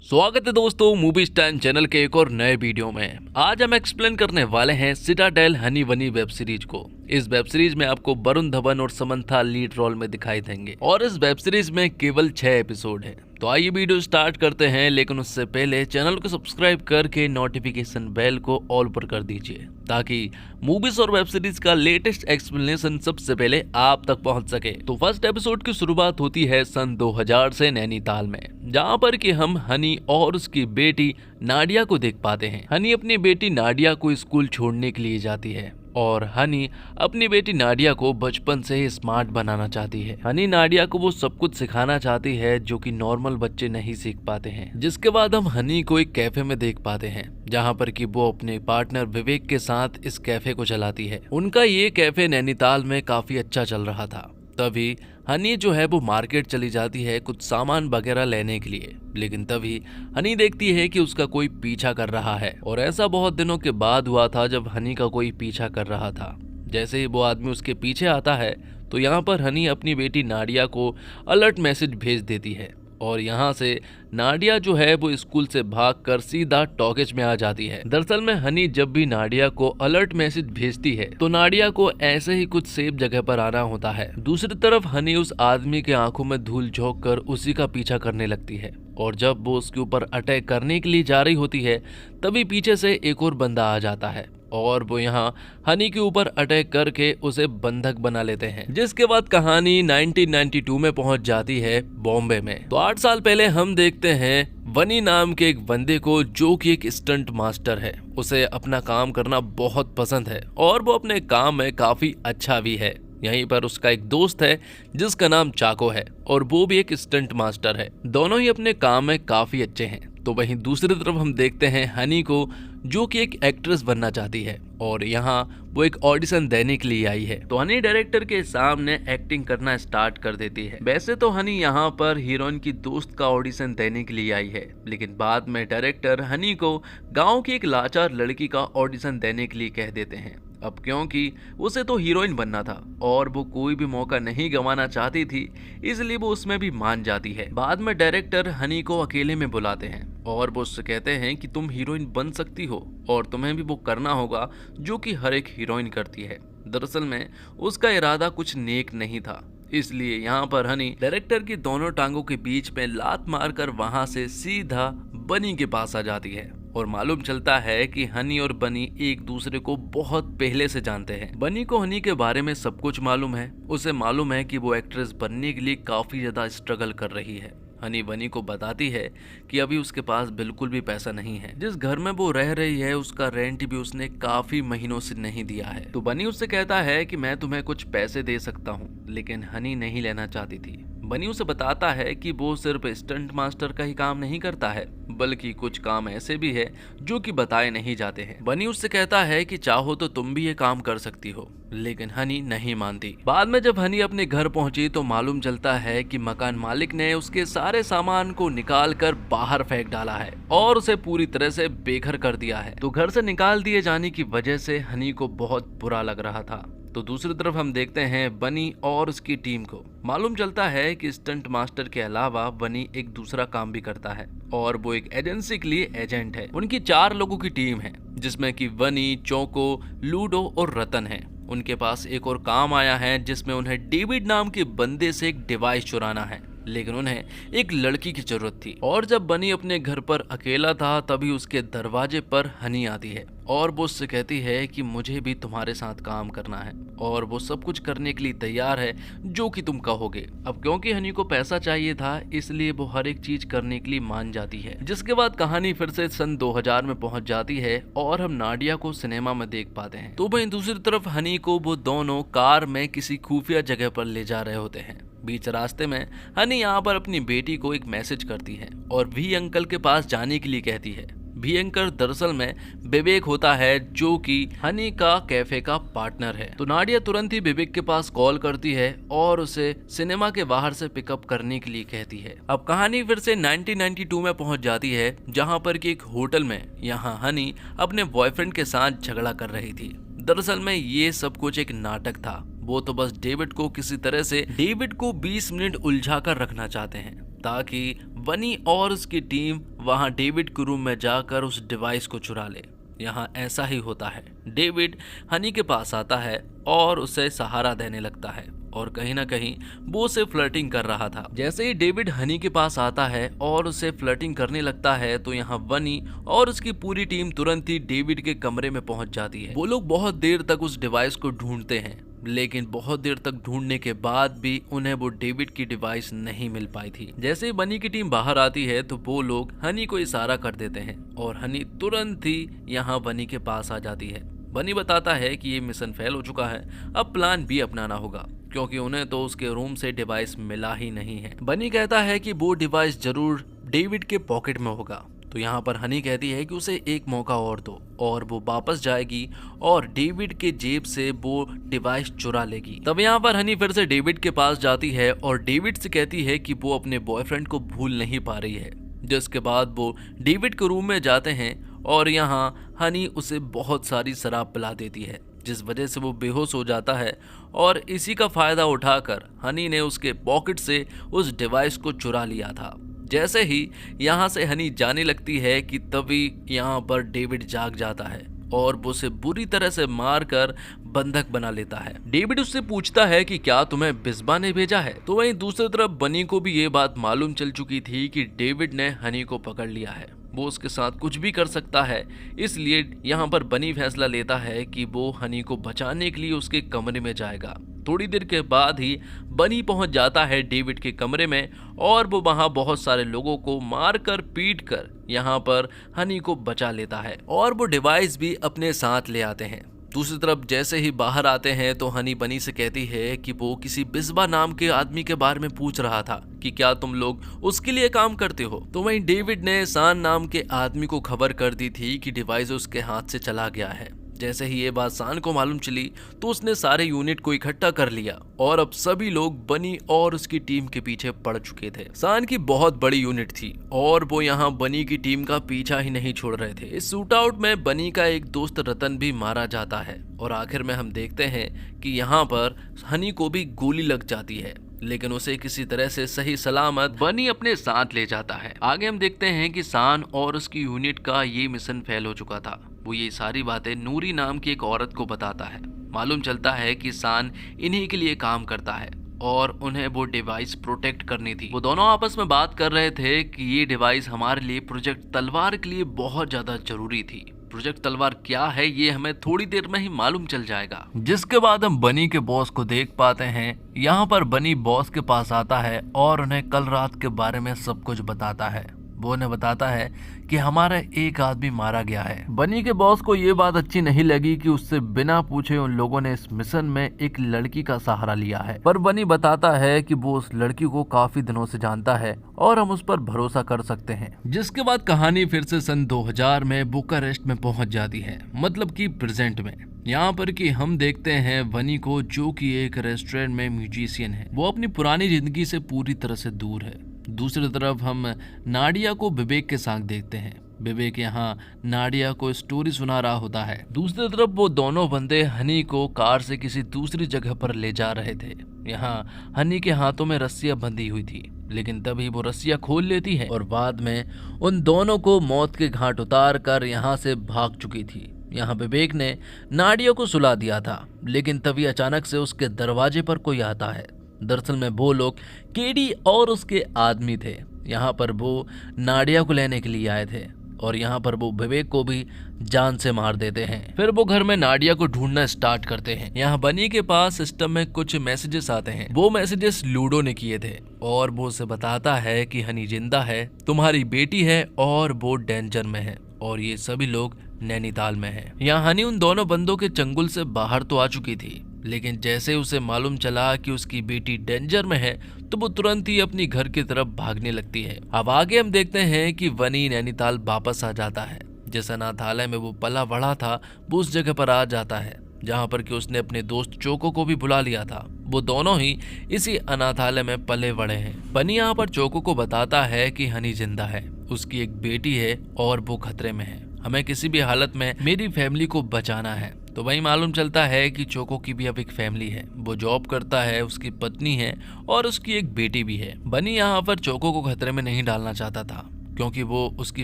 स्वागत है दोस्तों मूवी स्टैंड चैनल के एक और नए वीडियो में। आज हम एक्सप्लेन करने वाले हैं सिटाडेल हनी बनी वेब सीरीज को। इस वेब सीरीज में आपको वरुण धवन और समंथा लीड रोल में दिखाई देंगे और इस वेब सीरीज में केवल 6 एपिसोड है। तो आइए वीडियो स्टार्ट करते हैं, लेकिन उससे पहले चैनल को सब्सक्राइब करके नोटिफिकेशन बेल को ऑल पर कर दीजिए ताकि मूवीज और वेब सीरीज का लेटेस्ट एक्सप्लेनेशन सबसे पहले आप तक पहुंच सके। तो फर्स्ट एपिसोड की शुरुआत होती है सन 2000 से नैनीताल में, जहां पर कि हम हनी और उसकी बेटी नाडिया को देख पाते हैं। हनी अपनी बेटी नाडिया को स्कूल छोड़ने के लिए जाती है और हनी अपनी बेटी नाडिया को बचपन से ही स्मार्ट बनाना चाहती है। हनी नाडिया को वो सब कुछ सिखाना चाहती है जो कि नॉर्मल बच्चे नहीं सीख पाते हैं। जिसके बाद हम हनी को एक कैफे में देख पाते हैं, जहां पर कि वो अपने पार्टनर विवेक के साथ इस कैफे को चलाती है। उनका ये कैफे नैनीताल में काफी अच्छा चल रहा था। तभी हनी जो है वो मार्केट चली जाती है कुछ सामान वगैरह लेने के लिए, लेकिन तभी हनी देखती है कि उसका कोई पीछा कर रहा है। और ऐसा बहुत दिनों के बाद हुआ था जब हनी का कोई पीछा कर रहा था। जैसे ही वो आदमी उसके पीछे आता है तो यहाँ पर हनी अपनी बेटी नाडिया को अलर्ट मैसेज भेज देती है और यहाँ से नाडिया जो है वो स्कूल से भागकर सीधा टॉकेज में आ जाती है। दरअसल में हनी जब भी नाडिया को अलर्ट मैसेज भेजती है तो नाडिया को ऐसे ही कुछ सेफ जगह पर आना होता है। दूसरी तरफ हनी उस आदमी के आंखों में धूल झोंक कर उसी का पीछा करने लगती है और जब वो उसके ऊपर अटैक करने के लिए जा रही होती है तभी पीछे से एक और बंदा आ जाता है और वो यहाँ हनी के ऊपर अटैक करके उसे बंधक बना लेते हैं। जिसके बाद कहानी 1992 में पहुंच जाती है बॉम्बे में। तो 8 साल पहले हम देखते हैं वनी नाम के एक बंदे को जो कि एक स्टंट मास्टर है। उसे अपना काम करना बहुत पसंद है और वो अपने काम में काफी अच्छा भी है। यहीं पर उसका एक दोस्त है जिसका नाम चाको है और वो भी एक स्टंट मास्टर है। दोनों ही अपने काम में काफी अच्छे हैं। तो वहीं दूसरी तरफ हम देखते हैं हनी को जो कि एक एक्ट्रेस बनना चाहती है और यहाँ वो एक ऑडिशन देने के लिए आई है। तो हनी डायरेक्टर के सामने एक्टिंग करना स्टार्ट कर देती है। वैसे तो हनी यहाँ पर हीरोइन की दोस्त का ऑडिशन देने के लिए आई है, लेकिन बाद में डायरेक्टर हनी को गाँव की एक लाचार लड़की का ऑडिशन देने के लिए कह देते हैं। अब क्योंकि उसे तो हीरोइन बनना था और वो कोई भी मौका नहीं गंवाना चाहती थी, इसलिए वो उसमें भी मान जाती है। बाद में डायरेक्टर हनी को अकेले में बुलाते हैं और वो उससे कहते हैं कि तुम हीरोइन बन सकती हो और तुम्हें भी वो करना होगा जो कि हर एक हीरोइन करती है। दरअसल में उसका इरादा कुछ नेक नहीं था, इसलिए यहाँ पर हनी डायरेक्टर की दोनों टांगों के बीच में लात मारकर वहां से सीधा बनी के पास आ जाती है और मालूम चलता है कि हनी और बनी एक दूसरे को बहुत पहले से जानते हैं। बनी को हनी के बारे में सब कुछ मालूम है। उसे मालूम है कि वो एक्ट्रेस बनने के लिए काफी ज्यादा स्ट्रगल कर रही है। हनी बनी को बताती है कि अभी उसके पास बिल्कुल भी पैसा नहीं है। जिस घर में वो रह रही है उसका रेंट भी उसने काफी महीनों से नहीं दिया है। तो बनी उससे कहता है कि मैं तुम्हें कुछ पैसे दे सकता हूँ, लेकिन हनी नहीं लेना चाहती थी। बनी उसे बताता है कि वो सिर्फ स्टंट मास्टर का ही काम नहीं करता है, बल्कि कुछ काम ऐसे भी है जो कि बताए नहीं जाते हैं। बनी उससे कहता है कि चाहो तो तुम भी ये काम कर सकती हो, लेकिन हनी नहीं मानती। बाद में जब हनी अपने घर पहुंची तो मालूम चलता है कि मकान मालिक ने उसके सारे सामान को निकाल कर बाहर फेंक डाला है और उसे पूरी तरह से बेघर कर दिया है। तो घर से निकाल दिए जाने की वजह से हनी को बहुत बुरा लग रहा था। तो दूसरी तरफ हम देखते हैं बनी और उसकी टीम को। मालूम चलता है कि स्टंट मास्टर के अलावा बनी एक दूसरा काम भी करता है और वो एक एजेंसी के लिए एजेंट है। उनकी 4 लोगों की टीम है, जिसमें कि बनी, चौको, लूडो और रतन है। उनके पास एक और काम आया है जिसमें उन्हें डेविड नाम के बंदे से एक डिवाइस चुराना है, लेकिन उन्हें एक लड़की की जरूरत थी। और जब बनी अपने घर पर अकेला था तभी उसके दरवाजे पर हनी आती है और वो उससे कहती है कि मुझे भी तुम्हारे साथ काम करना है और वो सब कुछ करने के लिए तैयार है जो कि तुम कहोगे। अब क्योंकि हनी को पैसा चाहिए था इसलिए वो हर एक चीज करने के लिए मान जाती है। जिसके बाद कहानी फिर से सन 2000 में पहुंच जाती है और हम नाडिया को सिनेमा में देख पाते हैं। तो वहीं दूसरी तरफ हनी को वो दोनों कार में किसी खुफिया जगह पर ले जा रहे होते हैं। बीच रास्ते में हनी यहाँ पर अपनी बेटी को एक मैसेज करती है और वी अंकल के पास जाने के लिए कहती है। वी अंकल दरअसल में विवेक होता है जो कि हनी का कैफे का पार्टनर है। तो नाडिया तुरंत ही विवेक के पास कॉल करती है और उसे सिनेमा के बाहर से पिकअप करने के लिए कहती है। अब कहानी फिर से 1992 में पहुंच जाती है, जहां पर कि एक होटल में यहाँ हनी अपने बॉयफ्रेंड के साथ झगड़ा कर रही थी। दरअसल में ये सब कुछ एक नाटक था। वो तो बस डेविड को किसी तरह से 20 मिनट उलझा कर रखना चाहते हैं ताकि बनी और उसकी टीम वहां डेविड के रूम में जाकर उस डिवाइस को चुरा ले। यहाँ ऐसा ही होता है। डेविड हनी के पास आता है और उसे सहारा देने लगता है और कहीं ना कहीं वो उसे फ्लर्टिंग कर रहा था। जैसे ही डेविड हनी के पास आता है और उसे फ्लर्टिंग करने लगता है तो यहाँ बनी और उसकी पूरी टीम तुरंत ही डेविड के कमरे में पहुंच जाती है। वो लोग बहुत देर तक उस डिवाइस को ढूंढते हैं, लेकिन बहुत देर तक ढूंढने के बाद भी उन्हें वो डेविड की डिवाइस नहीं मिल पाई थी। जैसे ही बनी की टीम बाहर आती है तो वो लोग हनी को इशारा कर देते हैं और हनी तुरंत ही यहाँ बनी के पास आ जाती है। बनी बताता है कि ये मिशन फेल हो चुका है, अब प्लान बी अपनाना होगा, क्योंकि उन्हें तो उसके रूम से डिवाइस मिला ही नहीं है। बनी कहता है कि वो डिवाइस जरूर डेविड के पॉकेट में होगा। तो यहाँ पर हनी कहती है कि उसे एक मौका और दो और वो वापस जाएगी और डेविड के जेब से वो डिवाइस चुरा लेगी। तब यहाँ पर हनी फिर से डेविड के पास जाती है और डेविड से कहती है कि वो अपने बॉयफ्रेंड को भूल नहीं पा रही है। जिसके बाद वो डेविड के रूम में जाते हैं और यहाँ हनी उसे बहुत सारी शराब पिला देती है, जिस वजह से वो बेहोश हो जाता है और इसी का फायदा उठाकर हनी ने उसके पॉकेट से उस डिवाइस को चुरा लिया था। जैसे ही यहाँ से हनी जाने लगती है कि तभी यहाँ पर डेविड जाग जाता है और वो उसे बुरी तरह से मारकर बंधक बना लेता है। डेविड उससे पूछता है कि क्या तुम्हें बिस्बा ने भेजा है। तो वहीं दूसरी तरफ बनी को भी ये बात मालूम चल चुकी थी कि डेविड ने हनी को पकड़ लिया है, वो उसके साथ कुछ भी कर सकता है। इसलिए यहाँ पर बनी फैसला लेता है कि वो हनी को बचाने के लिए उसके कमरे में जाएगा। थोड़ी देर के बाद ही बनी पहुंच जाता है डेविड के कमरे में और वो वहां बहुत सारे लोगों को मारकर पीटकर यहाँ पर हनी को बचा लेता है और वो डिवाइस भी अपने साथ ले आते हैं। दूसरी तरफ जैसे ही बाहर आते हैं तो हनी बनी से कहती है कि वो किसी बिस्बा नाम के आदमी के बारे में पूछ रहा था कि क्या तुम लोग उसके लिए काम करते हो। तो वहीं डेविड ने सान नाम के आदमी को खबर कर दी थी कि डिवाइस उसके हाथ से चला गया है। जैसे ही ये बात सान को मालूम चली तो उसने सारे यूनिट को इकट्ठा कर लिया और अब सभी लोग बनी और उसकी टीम के पीछे पड़ चुके थे। सान की बहुत बड़ी यूनिट थी और वो यहाँ बनी की टीम का पीछा ही नहीं छोड़ रहे थे। इस शूट आउट में बनी का एक दोस्त रतन भी मारा जाता है और आखिर में हम देखते हैं कि यहाँ पर हनी को भी गोली लग जाती है, लेकिन उसे किसी तरह से सही सलामत बनी अपने साथ ले जाता है। आगे हम देखते हैं कि सान और उसकी यूनिट का ये मिशन फेल हो चुका था। वो ये सारी बातें नूरी नाम की एक औरत को बताता है। मालूम चलता है कि सान इन्हीं के लिए काम करता है और उन्हें वो डिवाइस प्रोटेक्ट करनी थी। वो दोनों आपस में बात कर रहे थे कि ये डिवाइस हमारे लिए प्रोजेक्ट तलवार के लिए बहुत ज्यादा जरूरी थी। प्रोजेक्ट तलवार क्या है ये हमें थोड़ी देर में ही मालूम चल जाएगा। जिसके बाद हम बनी के बॉस को देख पाते हैं। यहाँ पर बनी बॉस के पास आता है और उन्हें कल रात के बारे में सब कुछ बताता है। वो उन्हें बताता है कि हमारा एक आदमी मारा गया है। बनी के बॉस को ये बात अच्छी नहीं लगी कि उससे बिना पूछे उन लोगों ने इस मिशन में एक लड़की का सहारा लिया है, पर बनी बताता है कि वो उस लड़की को काफी दिनों से जानता है और हम उस पर भरोसा कर सकते हैं। जिसके बाद कहानी फिर से सन 2000 में बुकारेस्ट में पहुंच जाती है, मतलब कि प्रेजेंट में। यहाँ पर कि हम देखते हैं बनी को, जो कि एक रेस्टोरेंट में म्यूजिशियन है। वो अपनी पुरानी जिंदगी से पूरी तरह से दूर है। दूसरी तरफ हम नाडिया को विवेक के साथ देखते हैं। विवेक यहाँ नाडिया को स्टोरी सुना रहा होता है। दूसरी तरफ वो दोनों बंदे हनी को कार से किसी दूसरी जगह पर ले जा रहे थे। यहाँ हनी के हाथों में रस्सियां बंधी हुई थी, लेकिन तभी वो रस्सियां खोल लेती है और बाद में उन दोनों को मौत के घाट उतार कर यहाँ से भाग चुकी थी। यहाँ विवेक ने नाडिया को सुला दिया था, लेकिन तभी अचानक से उसके दरवाजे पर कोई आता है। दरअसल में वो लोग केडी और उसके आदमी थे। यहाँ पर वो नाडिया को लेने के लिए आए थे और यहाँ पर वो विवेक को भी जान से मार देते हैं। फिर वो घर में नाडिया को ढूंढना स्टार्ट करते हैं। यहाँ बनी के पास सिस्टम में कुछ मैसेजेस आते हैं। वो मैसेजेस लूडो ने किए थे और वो उसे बताता है कि हनी जिंदा है, तुम्हारी बेटी है और वो डेंजर में है और ये सभी लोग नैनीताल में है। यहाँ हनी उन दोनों बंदों के चंगुल से बाहर तो आ चुकी थी, लेकिन जैसे उसे मालूम चला कि उसकी बेटी डेंजर में है तो वो तुरंत ही अपनी घर की तरफ भागने लगती है। अब आगे हम देखते हैं कि वनी नैनीताल वापस आ जाता है। जिस अनाथालय में वो पला बढ़ा था वो उस जगह पर आ जाता है जहाँ पर कि उसने अपने दोस्त चोको को भी बुला लिया था। वो दोनों ही इसी अनाथालय में पले बड़े हैं। बनी यहाँ पर चोको को बताता है कि हनी जिंदा है, उसकी एक बेटी है और वो खतरे में है। हमें किसी भी हालत में मेरी फैमिली को बचाना है। तो वही मालूम चलता है कि चोको की भी अब एक फैमिली है। वो जॉब करता है, उसकी पत्नी है और उसकी एक बेटी भी है। बनी यहाँ पर चोको को खतरे में नहीं डालना चाहता था, क्योंकि वो उसकी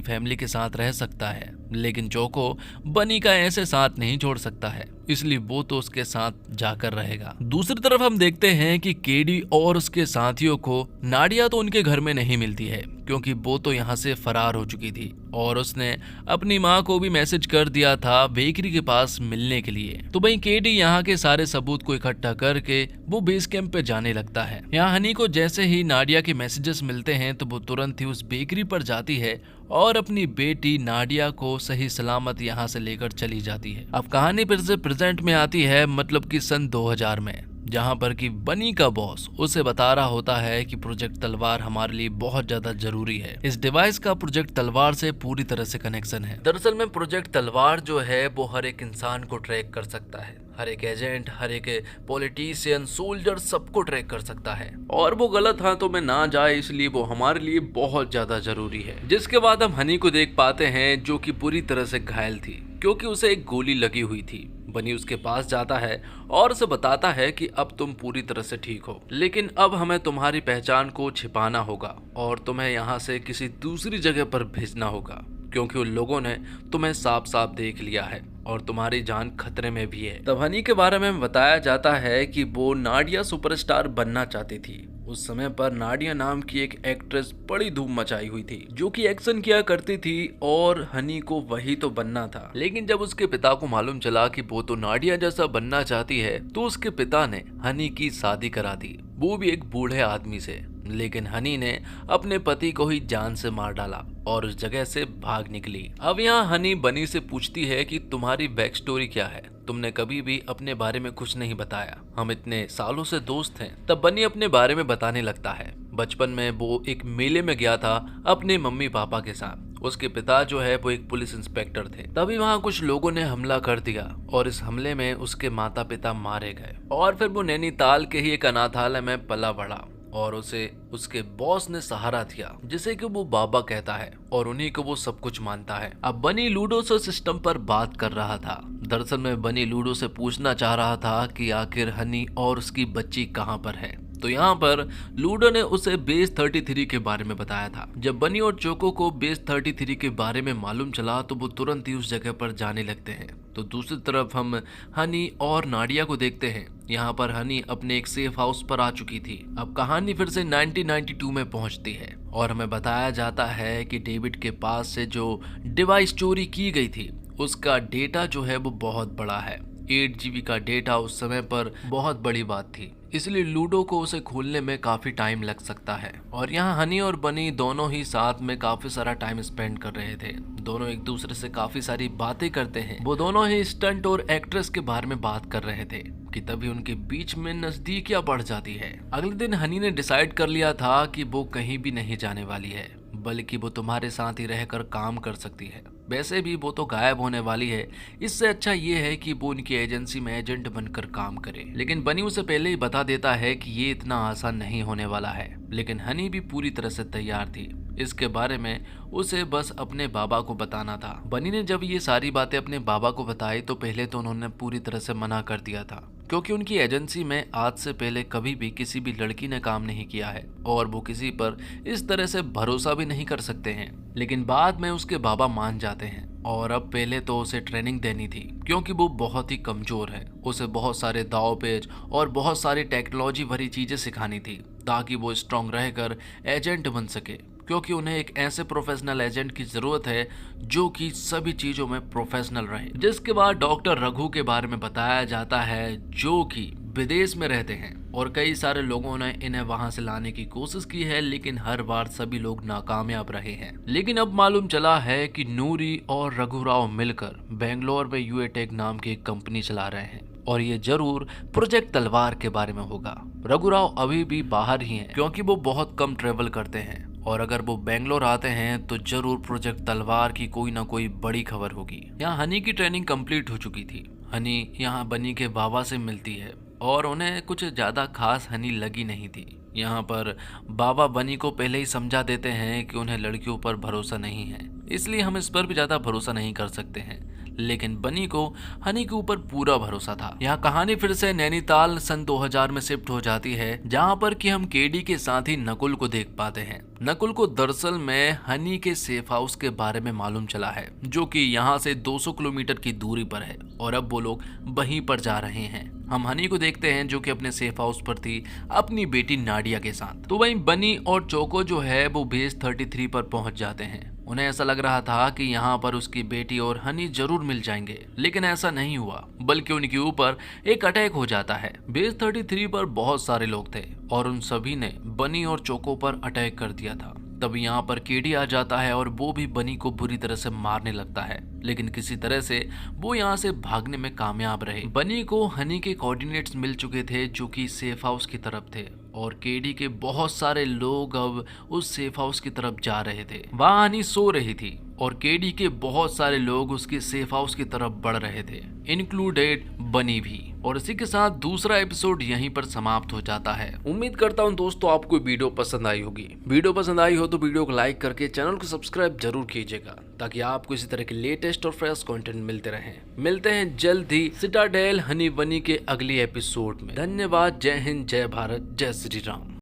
फैमिली के साथ रह सकता है, लेकिन जोको बनी का ऐसे साथ नहीं छोड़ सकता है, इसलिए वो तो उसके साथ जाकर रहेगा। दूसरी तरफ हम देखते हैं कि केडी और उसके साथियों को नाडिया तो उनके घर में नहीं मिलती है, क्योंकि वो तो यहाँ से फरार हो चुकी थी और उसने अपनी माँ को भी मैसेज कर दिया था बेकरी के पास मिलने के लिए। तो भाई केडी यहाँ के सारे सबूत को इकट्ठा करके वो बेस कैंप पे जाने लगता है। यहाँ हनी को जैसे ही नाडिया के मैसेजेस मिलते हैं तो वो तुरंत ही उस बेकरी पर जाती है और अपनी बेटी नाडिया को सही सलामत यहाँ से लेकर चली जाती है। अब कहानी फिर से प्रेजेंट में आती है, मतलब कि सन 2000 में, जहाँ पर कि बनी का बॉस उसे बता रहा होता है कि प्रोजेक्ट तलवार हमारे लिए बहुत ज्यादा जरूरी है। इस डिवाइस का प्रोजेक्ट तलवार से पूरी तरह से कनेक्शन है। दरअसल में प्रोजेक्ट तलवार जो है वो हर एक इंसान को ट्रैक कर सकता है, हर एक एजेंट, हर एक पॉलिटिशियन, सोल्जर, सबको ट्रैक कर सकता है और वो गलत हाथों में ना जाए, इसलिए वो हमारे लिए बहुत ज्यादा जरूरी है। जिसके बाद हम हनी को देख पाते हैं जो कि पूरी तरह से घायल थी क्योंकि उसे एक गोली लगी हुई थी। बनी उसके पास जाता है और उसे बताता है कि अब तुम पूरी तरह से ठीक हो, लेकिन अब हमें तुम्हारी पहचान को छिपाना होगा और तुम्हें यहाँ से किसी दूसरी जगह पर भेजना होगा, क्योंकि उन लोगों ने तुम्हें साफ साफ देख लिया है और तुम्हारी जान खतरे में भी है। तब हनी के बारे में बताया जाता है कि वो नाडिया सुपरस्टार बनना चाहती थी। उस समय पर नाडिया नाम की एक एक्ट्रेस बड़ी धूम मचाई हुई थी जो कि एक्शन किया करती थी और हनी को वही तो बनना था। लेकिन जब उसके पिता को मालूम चला कि वो तो नाडिया जैसा बनना चाहती है तो उसके पिता ने हनी की शादी करा दी, वो भी एक बूढ़े आदमी से। लेकिन हनी ने अपने पति को ही जान से मार डाला और उस जगह से भाग निकली। अब यहाँ हनी बनी से पूछती है कि तुम्हारी बैक स्टोरी क्या है, तुमने कभी भी अपने बारे में कुछ नहीं बताया, हम इतने सालों से दोस्त हैं। तब बनी अपने बारे में बताने लगता है। बचपन में वो एक मेले में गया था अपने मम्मी पापा के साथ। उसके पिता जो है वो एक पुलिस इंस्पेक्टर थे। तभी वहाँ कुछ लोगों ने हमला कर दिया और इस हमले में उसके माता पिता मारे गए और फिर वो नैनीताल के ही एक अनाथालय में पला बढ़ा और उसे उसके बॉस ने सहारा दिया जिसे कि वो बाबा कहता है और उन्हीं को वो सब कुछ मानता है। अब बनी लूडो से सिस्टम पर बात कर रहा था। दरअसल में बनी लूडो से पूछना चाह रहा था कि आखिर हनी और उसकी बच्ची कहाँ पर है। तो यहाँ पर लूडो ने उसे बेस 33 के बारे में बताया था। जब बनी और चोको को बेस 33 के बारे में मालूम चला तो वो तुरंत ही उस जगह पर जाने लगते हैं। तो दूसरी तरफ हम हनी और नाडिया को देखते हैं। यहाँ पर हनी अपने एक सेफ हाउस पर आ चुकी थी। अब कहानी फिर से 1992 में पहुंचती है और हमें बताया जाता है कि डेविड के पास से जो डिवाइस चोरी की गई थी उसका डेटा जो है वो बहुत बड़ा है। 8 GB का डेटा उस समय पर बहुत बड़ी बात थी, इसलिए लूडो को उसे खोलने में काफी टाइम लग सकता है। और यहाँ हनी और बनी दोनों ही साथ में काफी सारा टाइम स्पेंड कर रहे थे। दोनों एक दूसरे से काफी सारी बातें करते हैं। वो दोनों ही स्टंट और एक्ट्रेस के बारे में बात कर रहे थे कि तभी उनके बीच में नजदीकियां बढ़ जाती है। अगले दिन हनी ने डिसाइड कर लिया था कि वो कहीं भी नहीं जाने वाली है, बल्कि वो तुम्हारे साथ ही रहकर काम कर सकती है। वैसे भी वो तो गायब होने वाली है, इससे अच्छा ये है कि वो उनकी एजेंसी में एजेंट बनकर काम करे। लेकिन बनी उसे पहले ही बता देता है कि ये इतना आसान नहीं होने वाला है। लेकिन हनी भी पूरी तरह से तैयार थी। इसके बारे में उसे बस अपने बाबा को बताना था। बनी ने जब ये सारी बातें अपने बाबा को बताई तो पहले तो उन्होंने पूरी तरह से मना कर दिया था, क्योंकि उनकी एजेंसी में आज से पहले कभी भी किसी भी लड़की ने काम नहीं किया है और वो किसी पर इस तरह से भरोसा भी नहीं कर सकते हैं। लेकिन बाद में उसके बाबा मान जाते हैं और अब पहले तो उसे ट्रेनिंग देनी थी, क्योंकि वो बहुत ही कमजोर है। उसे बहुत सारे दाव पेच और बहुत सारी टेक्नोलॉजी भरी चीजें सिखानी थी ताकि वो स्ट्रांग रहकर एजेंट बन सके, क्योंकि उन्हें एक ऐसे प्रोफेशनल एजेंट की जरूरत है जो कि सभी चीजों में प्रोफेशनल रहे। जिसके बाद डॉक्टर रघु के बारे में बताया जाता है जो कि विदेश में रहते हैं और कई सारे लोगों ने इन्हें वहां से लाने की कोशिश की है, लेकिन हर बार सभी लोग नाकामयाब रहे हैं। लेकिन अब मालूम चला है कि नूरी और रघुराव मिलकर बेंगलोर में यूएटेक नाम की एक कंपनी चला रहे हैं और ये जरूर प्रोजेक्ट तलवार के बारे में होगा। रघुराव अभी भी बाहर ही हैं, क्योंकि वो बहुत कम ट्रेवल करते हैं और अगर वो बेंगलोर आते हैं तो जरूर प्रोजेक्ट तलवार की कोई ना कोई बड़ी खबर होगी। यहाँ हनी की ट्रेनिंग कंप्लीट हो चुकी थी। हनी यहाँ बनी के बाबा से मिलती है और उन्हें कुछ ज्यादा खास हनी लगी नहीं थी। यहाँ पर बाबा बनी को पहले ही समझा देते हैं कि उन्हें लड़कियों पर भरोसा नहीं है, इसलिए हम इस पर भी ज्यादा भरोसा नहीं कर सकते हैं। लेकिन बनी को हनी के ऊपर पूरा भरोसा था। यहाँ कहानी फिर से नैनीताल सन 2000 में शिफ्ट हो जाती है, जहाँ पर कि हम केडी के साथ ही नकुल को देख पाते हैं। नकुल को दरअसल में हनी के सेफ हाउस के बारे में मालूम चला है, जो कि यहाँ से 200 किलोमीटर की दूरी पर है और अब वो लोग वहीं पर जा रहे हैं। हम हनी को देखते हैं जो कि अपने सेफ हाउस पर थी अपनी बेटी नाडिया के साथ। तो वहीं बनी और चोको जो है वो बेस 33 पर पहुंच जाते हैं। उन्हें ऐसा लग रहा था कि यहाँ पर उसकी बेटी और हनी जरूर मिल जाएंगे, लेकिन ऐसा नहीं हुआ, बल्कि उनके ऊपर एक अटैक हो जाता है। बेस 33 पर बहुत सारे लोग थे और उन सभी ने बनी और चोको पर अटैक कर दिया था। तब यहाँ पर केडी आ जाता है और वो भी बनी को बुरी तरह से मारने लगता है, लेकिन किसी तरह से वो यहाँ से भागने में कामयाब रहे। बनी को हनी के कोऑर्डिनेट्स मिल चुके थे जो कि सेफ हाउस की तरफ थे और केडी के बहुत सारे लोग अब उस सेफ हाउस की तरफ जा रहे थे। वहाँ हनी सो रही थी और केडी के बहुत सारे लोग उसके सेफ हाउस की तरफ बढ़ रहे थे, इंक्लूडेड बनी भी। और इसी के साथ दूसरा एपिसोड यहीं पर समाप्त हो जाता है। उम्मीद करता हूँ दोस्तों आपको वीडियो पसंद आई होगी। वीडियो पसंद आई हो तो वीडियो को लाइक करके चैनल को सब्सक्राइब जरूर कीजिएगा, ताकि आपको इसी तरह के लेटेस्ट और फ्रेश कंटेंट मिलते रहें। मिलते हैं जल्द ही सिटाडेल हनी बनी के अगली एपिसोड में। धन्यवाद। जय हिंद, जय भारत, जय श्री राम।